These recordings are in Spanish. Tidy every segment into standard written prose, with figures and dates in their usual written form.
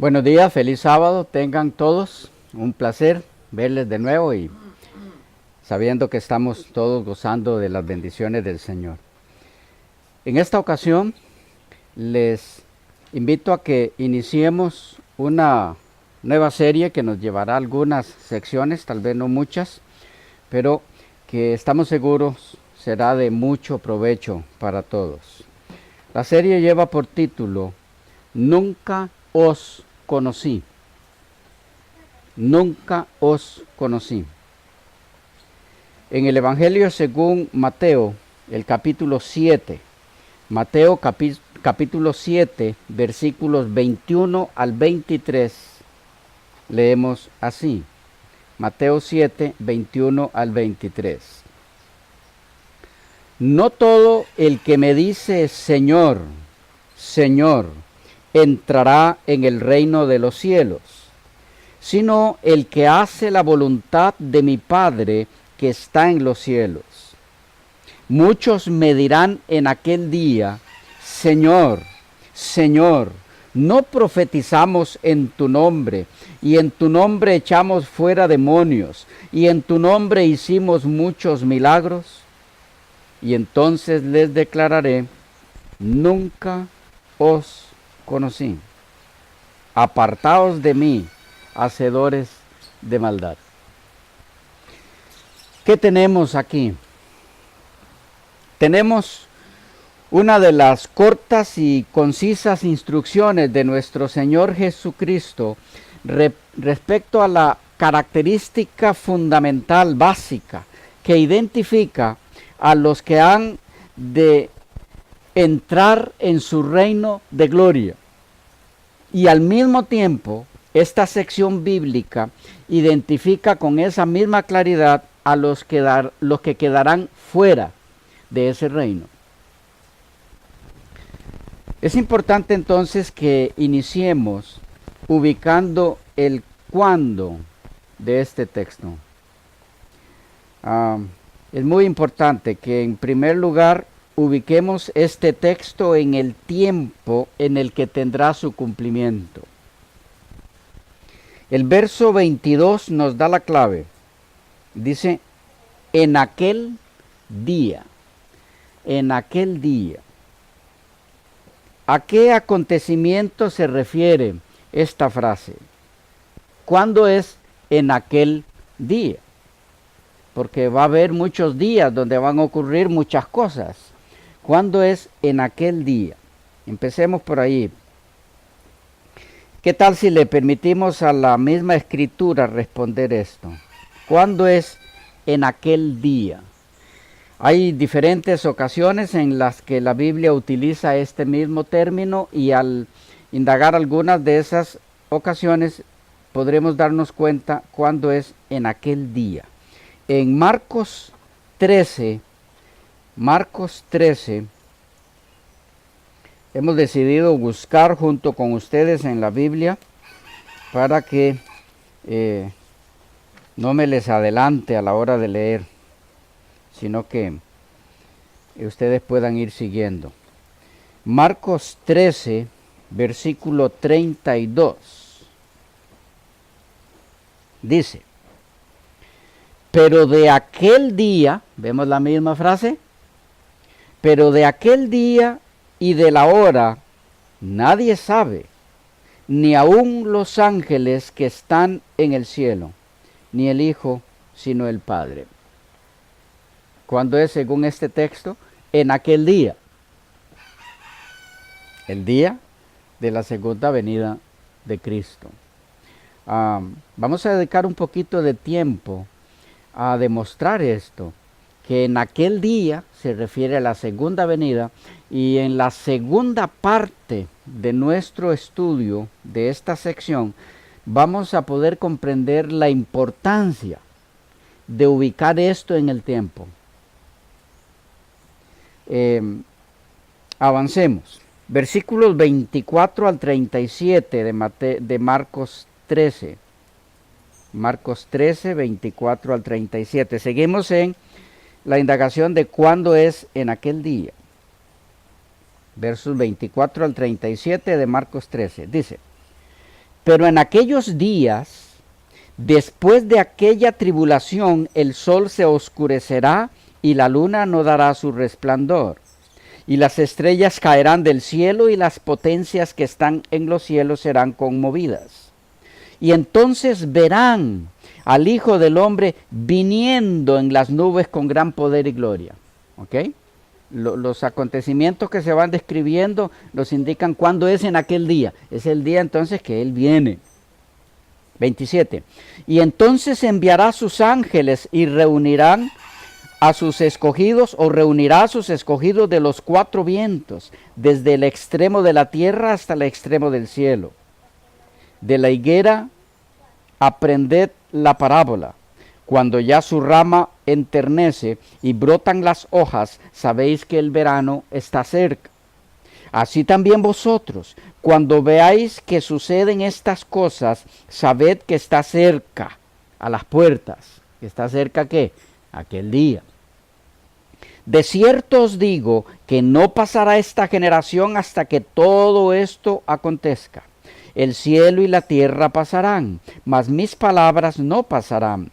Buenos días, feliz sábado, tengan todos un placer verles de nuevo y sabiendo que estamos todos gozando de las bendiciones del Señor. En esta ocasión les invito a que iniciemos una nueva serie que nos llevará a algunas secciones, tal vez no muchas, pero que estamos seguros será de mucho provecho para todos. La serie lleva por título Nunca os conocí. Nunca os conocí. En el Evangelio según Mateo, el capítulo 7, Mateo capítulo 7, versículos 21 al 23, leemos así. Mateo 7, 21 al 23. No todo el que me dice Señor, Señor, entrará en el reino de los cielos, sino el que hace la voluntad de mi Padre que está en los cielos. Muchos me dirán en aquel día, Señor, Señor, ¿no profetizamos en tu nombre, y en tu nombre echamos fuera demonios, y en tu nombre hicimos muchos milagros? Y entonces les declararé, nunca os conocí. Apartaos de mí, hacedores de maldad. ¿Qué tenemos aquí? Tenemos una de las cortas y concisas instrucciones de nuestro Señor Jesucristo respecto a la característica fundamental, básica, que identifica a los que han de entrar en su reino de gloria. Y al mismo tiempo, esta sección bíblica identifica con esa misma claridad a los que quedarán fuera de ese reino. Es importante entonces que iniciemos ubicando el cuándo de este texto. Es muy importante que en primer lugar ubiquemos este texto en el tiempo en el que tendrá su cumplimiento. El verso 22 nos da la clave. Dice, en aquel día. En aquel día. ¿A qué acontecimiento se refiere esta frase? ¿Cuándo es en aquel día? Porque va a haber muchos días donde van a ocurrir muchas cosas. ¿Cuándo es en aquel día? Empecemos por ahí. ¿Qué tal si le permitimos a la misma escritura responder esto? ¿Cuándo es en aquel día? Hay diferentes ocasiones en las que la Biblia utiliza este mismo término y al indagar algunas de esas ocasiones podremos darnos cuenta cuándo es en aquel día. En Marcos 13, hemos decidido buscar junto con ustedes en la Biblia para que no me les adelante a la hora de leer, sino que ustedes puedan ir siguiendo. Marcos 13, versículo 32. Dice, pero de aquel día, ¿vemos la misma frase? Pero de aquel día y de la hora nadie sabe, ni aun los ángeles que están en el cielo, ni el Hijo, sino el Padre. ¿Cuándo es según este texto? En aquel día. El día de la segunda venida de Cristo. Vamos a dedicar un poquito de tiempo a demostrar esto, que en aquel día se refiere a la segunda venida, y en la segunda parte de nuestro estudio de esta sección vamos a poder comprender la importancia de ubicar esto en el tiempo. Avancemos. Versículos 24 al 37 de Marcos 13. Marcos 13, 24 al 37. Seguimos en la indagación de cuándo es en aquel día. Versos 24 al 37 de Marcos 13. Dice, Pero en aquellos días, después de aquella tribulación, el sol se oscurecerá y la luna no dará su resplandor. Y las estrellas caerán del cielo y las potencias que están en los cielos serán conmovidas. Y entonces verán al Hijo del Hombre viniendo en las nubes con gran poder y gloria. ¿Ok? Los acontecimientos que se van describiendo nos indican cuándo es en aquel día. Es el día entonces que Él viene. 27. Y entonces enviará a sus ángeles y reunirán a sus escogidos, o reunirá a sus escogidos de los cuatro vientos, desde el extremo de la tierra hasta el extremo del cielo. De la higuera aprended la parábola. Cuando ya su rama enternece y brotan las hojas, sabéis que el verano está cerca. Así también vosotros, cuando veáis que suceden estas cosas, sabed que está cerca, a las puertas. ¿Que está cerca qué? Aquel día. De cierto os digo que no pasará esta generación hasta que todo esto acontezca. El cielo y la tierra pasarán, mas mis palabras no pasarán.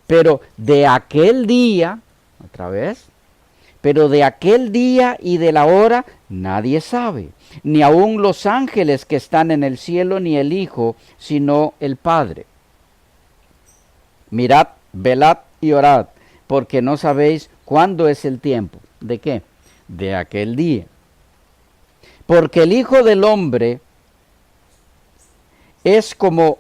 Pero de aquel día, otra vez, pero de aquel día y de la hora nadie sabe, ni aun los ángeles que están en el cielo, ni el Hijo, sino el Padre. Mirad, velad y orad, porque no sabéis cuándo es el tiempo. ¿De qué? De aquel día. Porque el Hijo del Hombre es como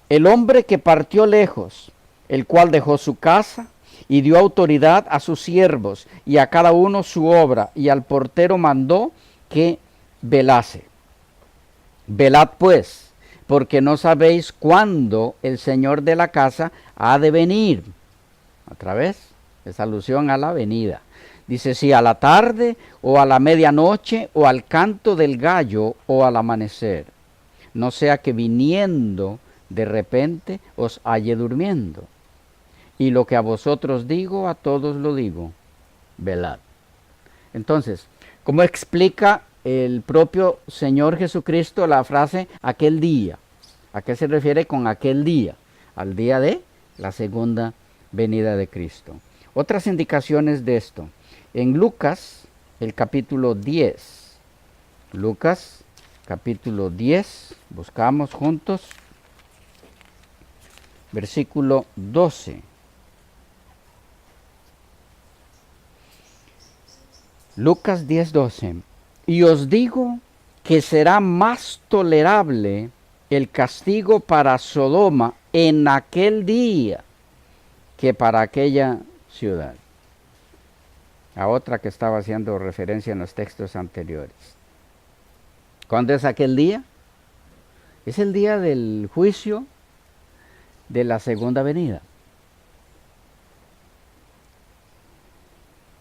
el hombre que partió lejos, el cual dejó su casa y dio autoridad a sus siervos y a cada uno su obra, y al portero mandó que velase. Velad pues, porque no sabéis cuándo el Señor de la casa ha de venir. Otra vez, es alusión a la venida. Dice, si a la tarde, o a la medianoche, o al canto del gallo, o al amanecer. No sea que viniendo de repente os halle durmiendo. Y lo que a vosotros digo, a todos lo digo, velad. Entonces, ¿cómo explica el propio Señor Jesucristo la frase aquel día? ¿A qué se refiere con aquel día? Al día de la segunda venida de Cristo. Otras indicaciones de esto. En Lucas, el capítulo 10. Lucas, capítulo 10. Buscamos juntos. Versículo 12. Lucas 10:12. Y os digo que será más tolerable el castigo para Sodoma en aquel día que para aquella ciudad. A otra que estaba haciendo referencia en los textos anteriores. ¿Cuándo es aquel día? Es el día del juicio de la segunda venida.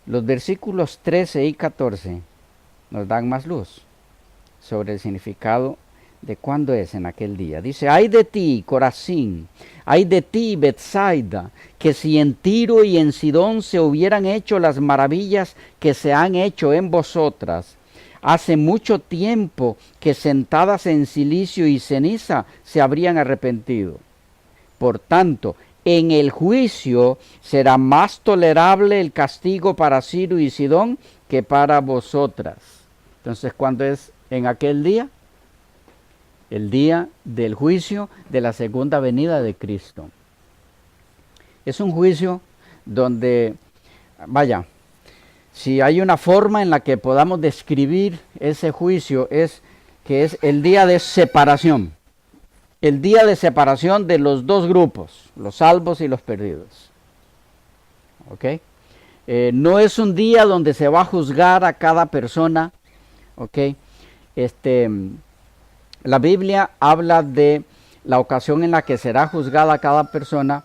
Los versículos 13 y 14 nos dan más luz sobre el significado de cuándo es en aquel día. Dice, ay de ti, Corazín, ay de ti, Betsaida, que si en Tiro y en Sidón se hubieran hecho las maravillas que se han hecho en vosotras, hace mucho tiempo que sentadas en cilicio y ceniza se habrían arrepentido. Por tanto, en el juicio será más tolerable el castigo para Tiro y Sidón que para vosotras. Entonces, ¿cuándo es en aquel día? El día del juicio de la segunda venida de Cristo. Es un juicio donde, vaya, si hay una forma en la que podamos describir ese juicio, es que es el día de separación. El día de separación de los dos grupos, los salvos y los perdidos. ¿Ok? No es un día donde se va a juzgar a cada persona. ¿Ok? La Biblia habla de la ocasión en la que será juzgada cada persona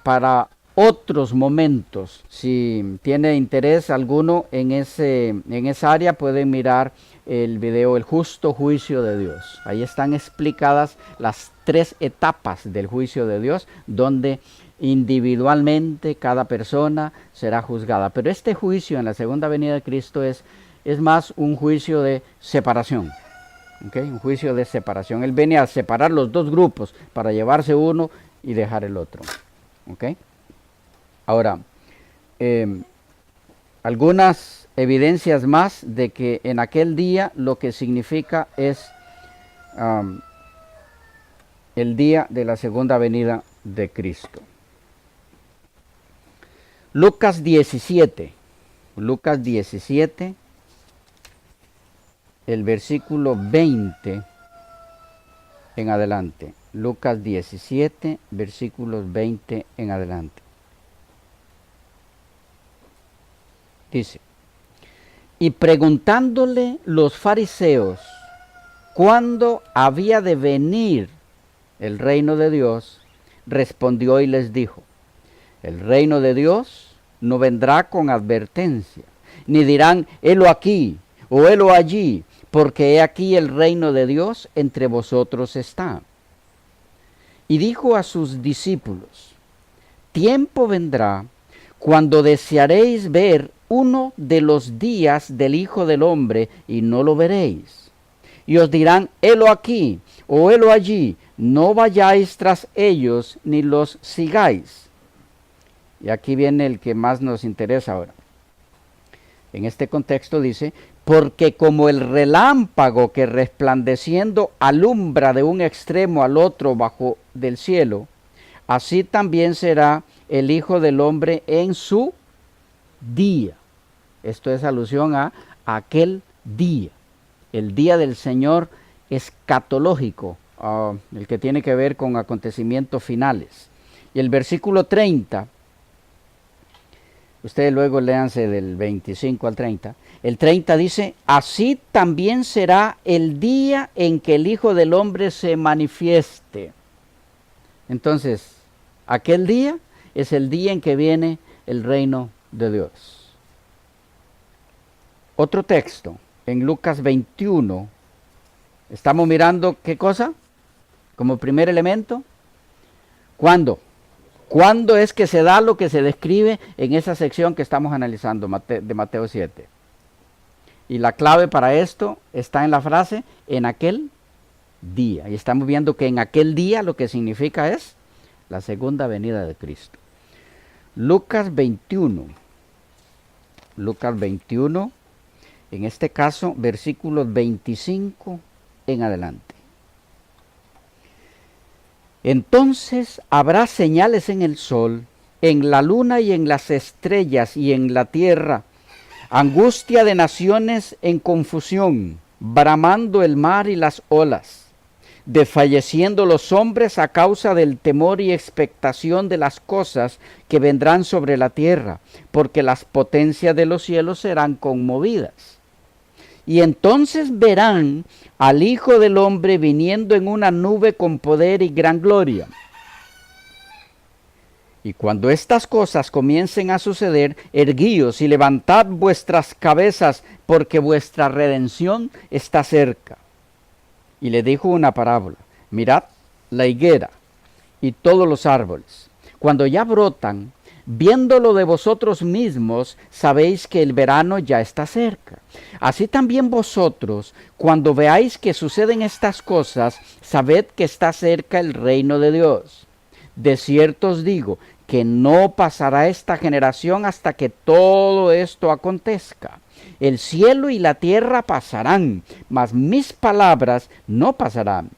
para otros momentos. Si tiene interés alguno en esa área, pueden mirar el video El justo juicio de Dios. Ahí están explicadas las 3 etapas del juicio de Dios, donde individualmente cada persona será juzgada. Pero este juicio en la segunda venida de Cristo es más un juicio de separación. ¿Okay? Un juicio de separación. Él viene a separar los dos grupos para llevarse uno y dejar el otro. ¿Okay? Ahora, algunas evidencias más de que en aquel día lo que significa es el día de la segunda venida de Cristo. Lucas 17, el versículo 20 en adelante. Lucas 17, versículos 20 en adelante. Dice, y preguntándole los fariseos cuándo había de venir el reino de Dios, respondió y les dijo, el reino de Dios no vendrá con advertencia, ni dirán, helo aquí o helo allí, porque he aquí el reino de Dios entre vosotros está. Y dijo a sus discípulos, tiempo vendrá cuando desearéis ver uno de los días del Hijo del Hombre y no lo veréis. Y os dirán, helo aquí o helo allí, no vayáis tras ellos ni los sigáis. Y aquí viene el que más nos interesa ahora. En este contexto dice, porque como el relámpago que resplandeciendo alumbra de un extremo al otro bajo del cielo, así también será el Hijo del Hombre en su día. Esto es alusión a aquel día, el día del Señor escatológico, el que tiene que ver con acontecimientos finales. Y el versículo 30, ustedes luego léanse del 25 al 30, el 30 dice, así también será el día en que el Hijo del Hombre se manifieste. Entonces, aquel día es el día en que viene el reino de Dios. Otro texto, en Lucas 21, estamos mirando, ¿qué cosa? Como primer elemento, ¿cuándo? ¿Cuándo es que se da lo que se describe en esa sección que estamos analizando de Mateo 7? Y la clave para esto está en la frase, en aquel día. Y estamos viendo que en aquel día lo que significa es la segunda venida de Cristo. Lucas 21, en este caso, versículos 25 en adelante. Entonces habrá señales en el sol, en la luna y en las estrellas y en la tierra, angustia de naciones en confusión, bramando el mar y las olas, desfalleciendo los hombres a causa del temor y expectación de las cosas que vendrán sobre la tierra, porque las potencias de los cielos serán conmovidas. Y entonces verán al Hijo del Hombre viniendo en una nube con poder y gran gloria. Y cuando estas cosas comiencen a suceder, erguíos y levantad vuestras cabezas, porque vuestra redención está cerca. Y le dijo una parábola, mirad la higuera y todos los árboles. Cuando ya brotan, viéndolo de vosotros mismos, sabéis que el verano ya está cerca. Así también vosotros, cuando veáis que suceden estas cosas, sabed que está cerca el reino de Dios. De cierto os digo que no pasará esta generación hasta que todo esto acontezca. El cielo y la tierra pasarán, mas mis palabras no pasarán.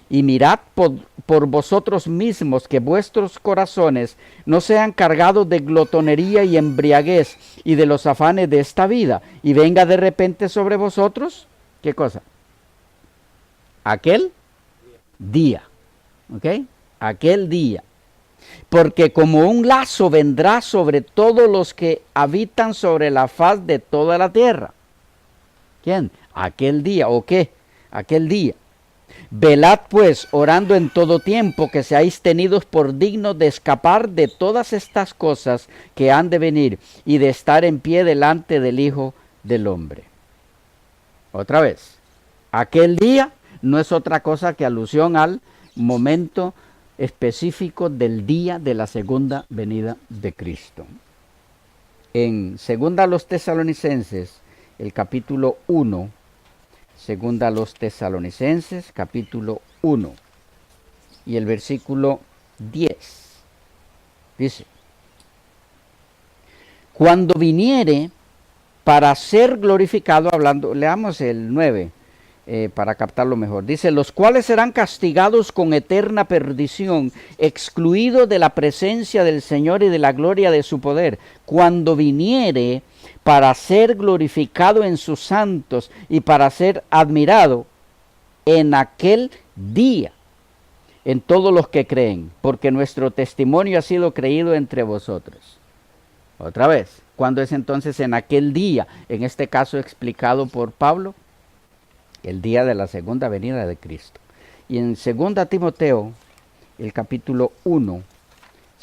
Y mirad por vosotros mismos que vuestros corazones no sean cargados de glotonería y embriaguez y de los afanes de esta vida, y venga de repente sobre vosotros, ¿qué cosa? Aquel día, ¿ok? Aquel día. Porque como un lazo vendrá sobre todos los que habitan sobre la faz de toda la tierra. ¿Quién? Aquel día, ¿o qué? Aquel día. Velad pues, orando en todo tiempo, que seáis tenidos por dignos de escapar de todas estas cosas que han de venir y de estar en pie delante del Hijo del Hombre. Otra vez, aquel día no es otra cosa que alusión al momento específico del día de la segunda venida de Cristo. En segunda a los Tesalonicenses, el capítulo 1, Segunda a los Tesalonicenses, capítulo 1, y el versículo 10. Dice, cuando viniere para ser glorificado, hablando, leamos el 9 para captarlo mejor. Dice, los cuales serán castigados con eterna perdición, excluidos de la presencia del Señor y de la gloria de su poder, cuando viniere para ser glorificado en sus santos y para ser admirado en aquel día en todos los que creen, porque nuestro testimonio ha sido creído entre vosotros. Otra vez, ¿cuándo es entonces en aquel día? En este caso explicado por Pablo, el día de la segunda venida de Cristo. Y en 2 Timoteo, el capítulo 1,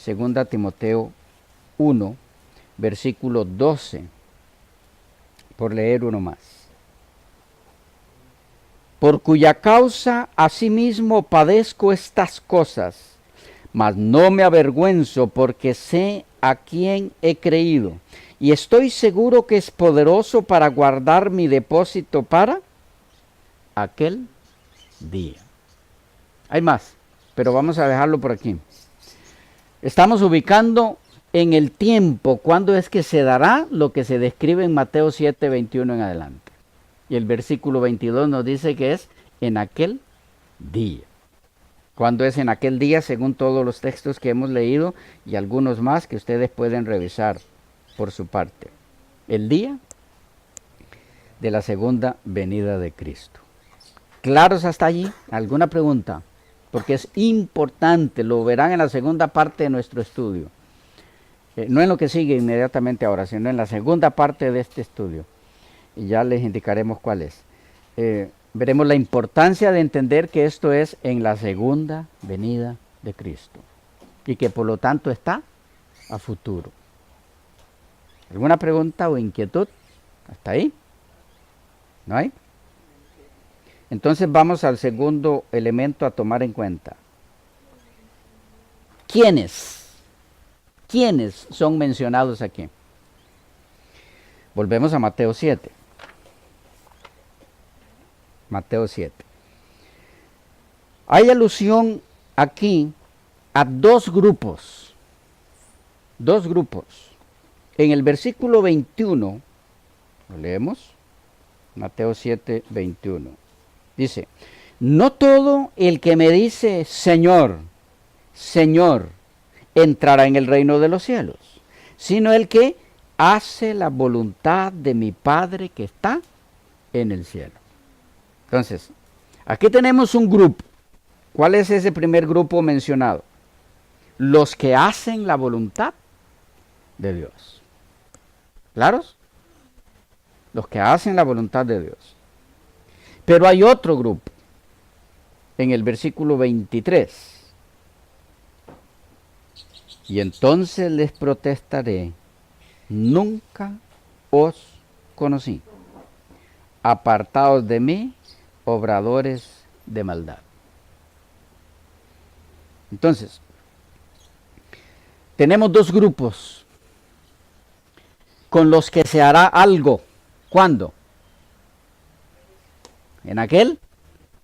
2 Timoteo 1, versículo 12, por leer uno más. Por cuya causa asimismo padezco estas cosas, mas no me avergüenzo, porque sé a quién he creído, y estoy seguro que es poderoso para guardar mi depósito para aquel día. Hay más, pero vamos a dejarlo por aquí. Estamos ubicando en el tiempo cuándo es que se dará lo que se describe en Mateo 7, 21 en adelante. Y el versículo 22 nos dice que es en aquel día. ¿Cuándo es en aquel día? Según todos los textos que hemos leído y algunos más que ustedes pueden revisar por su parte. El día de la segunda venida de Cristo. ¿Claros hasta allí? ¿Alguna pregunta? Porque es importante, lo verán en la segunda parte de nuestro estudio. No en lo que sigue inmediatamente ahora, sino en la segunda parte de este estudio. Y ya les indicaremos cuál es. Veremos la importancia de entender que esto es en la segunda venida de Cristo. Y que por lo tanto está a futuro. ¿Alguna pregunta o inquietud? ¿Hasta ahí? ¿No hay? Entonces vamos al segundo elemento a tomar en cuenta. ¿Quiénes? ¿Quiénes son mencionados aquí? Volvemos a Mateo 7. Mateo 7. Hay alusión aquí a dos grupos. Dos grupos. En el versículo 21, lo leemos, Mateo 7, 21. Dice, no todo el que me dice Señor, Señor, entrará en el reino de los cielos, sino el que hace la voluntad de mi Padre que está en el cielo. Entonces, aquí tenemos un grupo. ¿Cuál es ese primer grupo mencionado? Los que hacen la voluntad de Dios. ¿Claros? Los que hacen la voluntad de Dios. Pero hay otro grupo. En el versículo 23. Y entonces les protestaré, nunca os conocí. Apartaos de mí, obradores de maldad. Entonces, tenemos dos grupos con los que se hará algo. ¿Cuándo? En aquel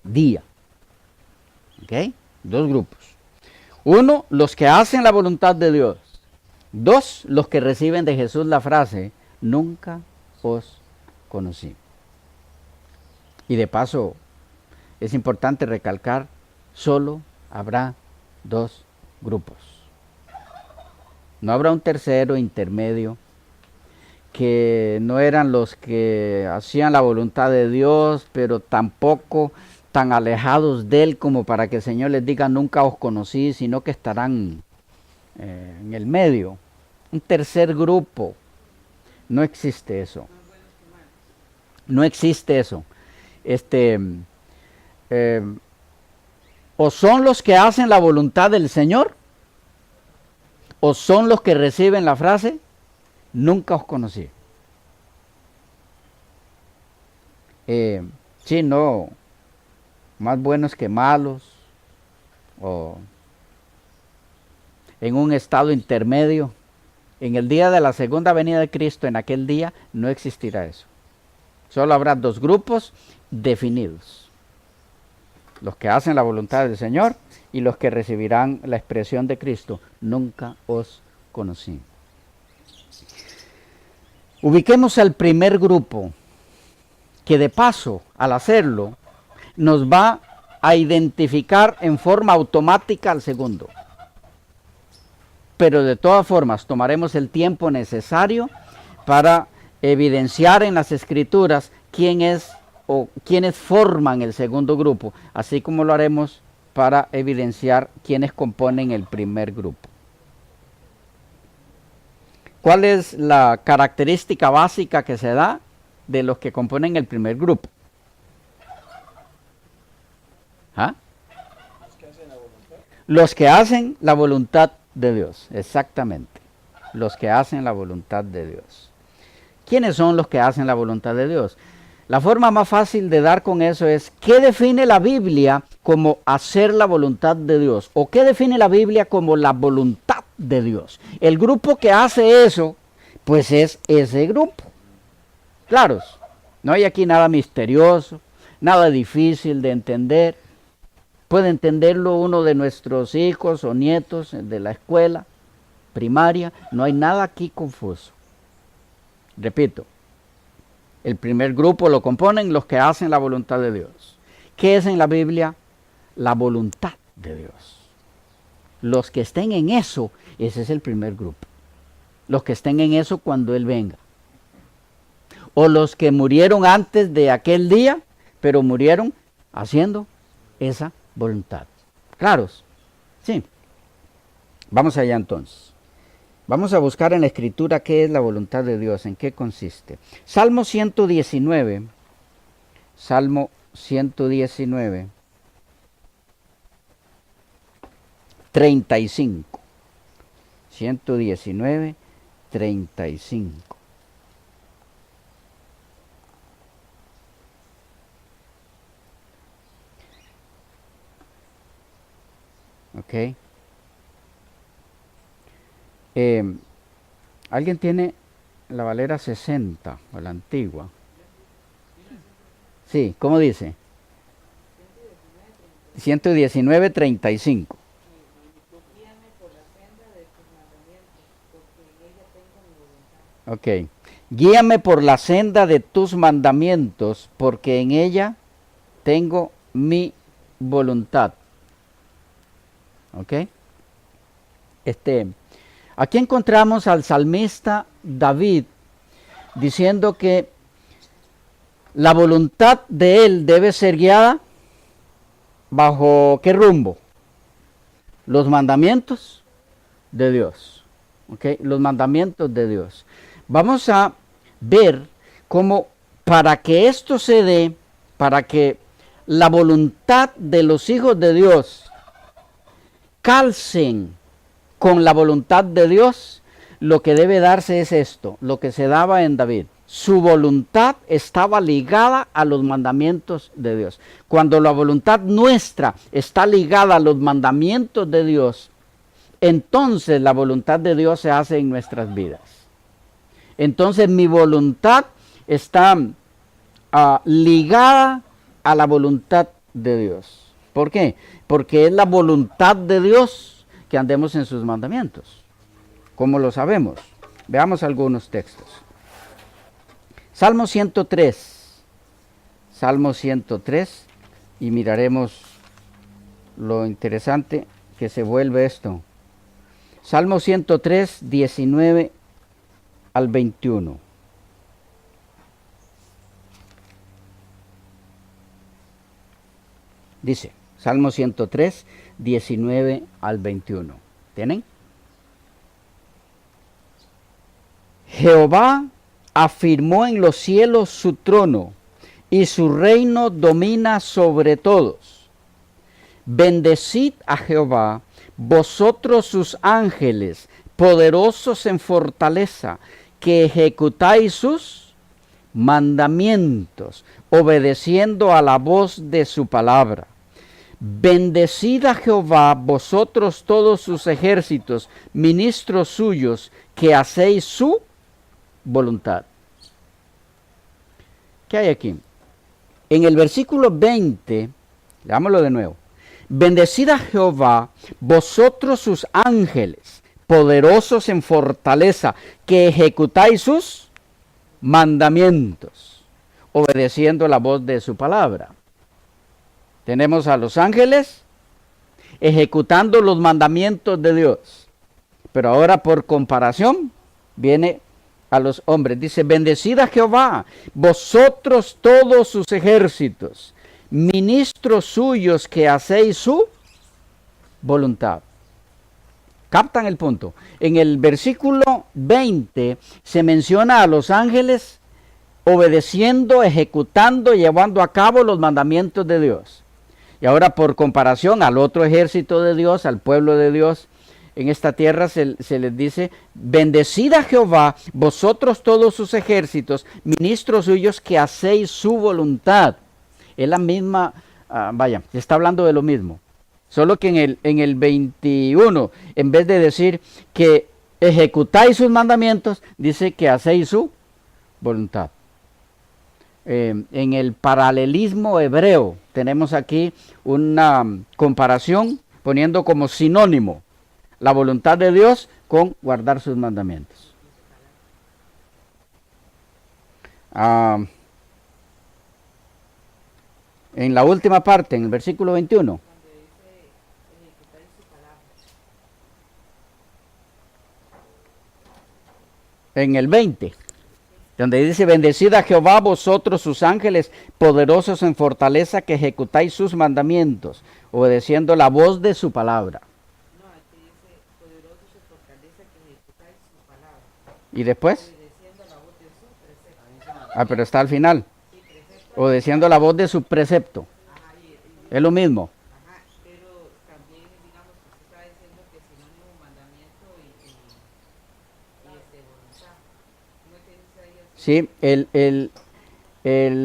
día. ¿Ok? Dos grupos. Uno, los que hacen la voluntad de Dios. Dos, los que reciben de Jesús la frase, nunca os conocí. Y de paso, es importante recalcar, solo habrá dos grupos. No habrá un tercero intermedio, que no eran los que hacían la voluntad de Dios, pero tampoco tan alejados de Él como para que el Señor les diga nunca os conocí, sino que estarán en el medio. Un tercer grupo. No existe eso. No existe eso. O son los que hacen la voluntad del Señor, o son los que reciben la frase, nunca os conocí. Sí, no, más buenos que malos, o en un estado intermedio. En el día de la segunda venida de Cristo, en aquel día, no existirá eso. Solo habrá dos grupos definidos. Los que hacen la voluntad del Señor y los que recibirán la expresión de Cristo, nunca os conocí. Ubiquemos al primer grupo, que de paso, al hacerlo, nos va a identificar en forma automática al segundo. Pero de todas formas, tomaremos el tiempo necesario para evidenciar en las Escrituras quién es o quiénes forman el segundo grupo, así como lo haremos para evidenciar quiénes componen el primer grupo. ¿Cuál es la característica básica que se da de los que componen el primer grupo? ¿Ah? Los que hacen la voluntad de Dios, exactamente. Los que hacen la voluntad de Dios. ¿Quiénes son los que hacen la voluntad de Dios? La forma más fácil de dar con eso es, ¿qué define la Biblia como hacer la voluntad de Dios? ¿O qué define la Biblia como la voluntad de Dios? El grupo que hace eso, pues es ese grupo. Claro, no hay aquí nada misterioso, nada difícil de entender. Puede entenderlo uno de nuestros hijos o nietos de la escuela primaria. No hay nada aquí confuso. Repito, el primer grupo lo componen los que hacen la voluntad de Dios. ¿Qué es en la Biblia? La voluntad de Dios. Los que estén en eso, ese es el primer grupo. Los que estén en eso cuando Él venga. O los que murieron antes de aquel día, pero murieron haciendo esa voluntad. ¿Claros? Sí. Vamos allá entonces. Vamos a buscar en la Escritura qué es la voluntad de Dios, en qué consiste. Salmo 119. Salmo 119. 35. 119, 35. Ok. ¿Alguien tiene la Valera 60 o la antigua? Sí, ¿cómo dice? 119, 35. Ok. Guíame por la senda de tus mandamientos, porque en ella tengo mi voluntad. Ok. Aquí encontramos al salmista David diciendo que la voluntad de él debe ser guiada bajo ¿qué rumbo? Los mandamientos de Dios. ¿Okay? Los mandamientos de Dios. Vamos a ver cómo para que esto se dé, para que la voluntad de los hijos de Dios calcen con la voluntad de Dios, lo que debe darse es esto, lo que se daba en David. Su voluntad estaba ligada a los mandamientos de Dios. Cuando la voluntad nuestra está ligada a los mandamientos de Dios, entonces la voluntad de Dios se hace en nuestras vidas. Entonces mi voluntad está ligada a la voluntad de Dios. ¿Por qué? Porque es la voluntad de Dios que andemos en sus mandamientos. ¿Cómo lo sabemos? Veamos algunos textos. Salmo 103. Salmo 103. Y miraremos lo interesante que se vuelve esto. Salmo 103, 19 al 21. Dice, Salmo 103, 19 al 21. ¿Tienen? Jehová afirmó en los cielos su trono, y su reino domina sobre todos. Bendecid a Jehová, vosotros sus ángeles, poderosos en fortaleza, que ejecutáis sus mandamientos, obedeciendo a la voz de su palabra. Bendecid a Jehová, vosotros todos sus ejércitos, ministros suyos, que hacéis su voluntad. ¿Qué hay aquí? En el versículo 20, leámoslo de nuevo. Bendecid a Jehová, vosotros sus ángeles, poderosos en fortaleza, que ejecutáis sus mandamientos, obedeciendo la voz de su palabra. Tenemos a los ángeles ejecutando los mandamientos de Dios. Pero ahora por comparación viene a los hombres. Dice, bendecid a Jehová, vosotros todos sus ejércitos, ministros suyos que hacéis su voluntad. ¿Captan el punto? En el versículo 20 se menciona a los ángeles obedeciendo, ejecutando, llevando a cabo los mandamientos de Dios. Y ahora por comparación al otro ejército de Dios, al pueblo de Dios, en esta tierra se les dice, bendecid a Jehová, vosotros todos sus ejércitos, ministros suyos que hacéis su voluntad. Es la misma, se está hablando de lo mismo. Solo que en el 21, en vez de decir que ejecutáis sus mandamientos, dice que hacéis su voluntad. En el paralelismo hebreo tenemos aquí una comparación poniendo como sinónimo la voluntad de Dios con guardar sus mandamientos. En la última parte, en el versículo 21. En el 20, donde dice, bendecid a Jehová vosotros sus ángeles, poderosos en fortaleza, que ejecutáis sus mandamientos, obedeciendo la voz de su palabra. No, aquí dice, poderosos en fortaleza, que ejecutáis su palabra. ¿Y después? Obedeciendo la voz de su precepto. Pero está al final. Sí, precepto. Obedeciendo la voz de su precepto. Ajá, Es lo mismo. ajá, pero también, digamos, que se está diciendo que sinónimo mandamiento y voluntad. ¿Cómo es que dice ahí? Sí,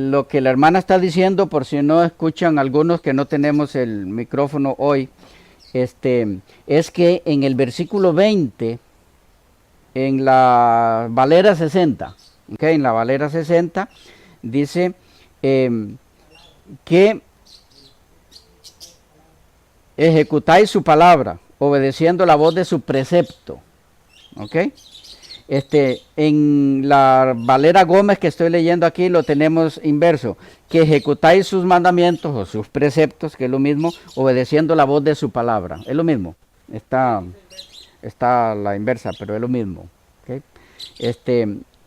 lo que la hermana está diciendo, por si no escuchan algunos que no tenemos el micrófono hoy, es que en el versículo 20, en la Valera 60, en la Valera 60, dice que ejecutáis su palabra, obedeciendo la voz de su precepto. ¿Ok? En la Valera Gómez que estoy leyendo aquí lo tenemos inverso, que ejecutáis sus mandamientos o sus preceptos, que es lo mismo, obedeciendo la voz de su palabra. Es lo mismo. Está la inversa, pero es lo mismo. ¿Okay?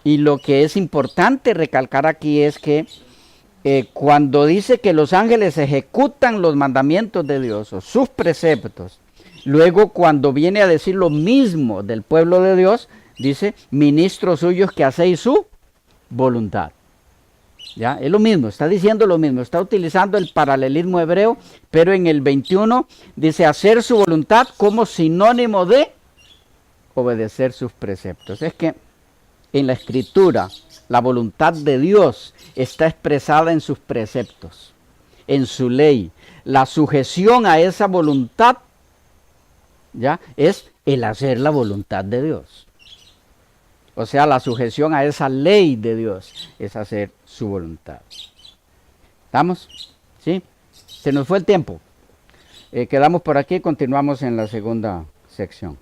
Y lo que es importante recalcar aquí es que cuando dice que los ángeles ejecutan los mandamientos de Dios o sus preceptos, luego cuando viene a decir lo mismo del pueblo de Dios, dice, ministros suyos que hacéis su voluntad. ¿Ya? Es lo mismo, está diciendo lo mismo, está utilizando el paralelismo hebreo, pero en el 21 dice hacer su voluntad como sinónimo de obedecer sus preceptos. Es que en la Escritura la voluntad de Dios está expresada en sus preceptos, en su ley. La sujeción a esa voluntad, ¿ya?, es el hacer la voluntad de Dios. O sea, la sujeción a esa ley de Dios es hacer su voluntad. ¿Estamos? ¿Sí? Se nos fue el tiempo. Quedamos por aquí y continuamos en la segunda sección.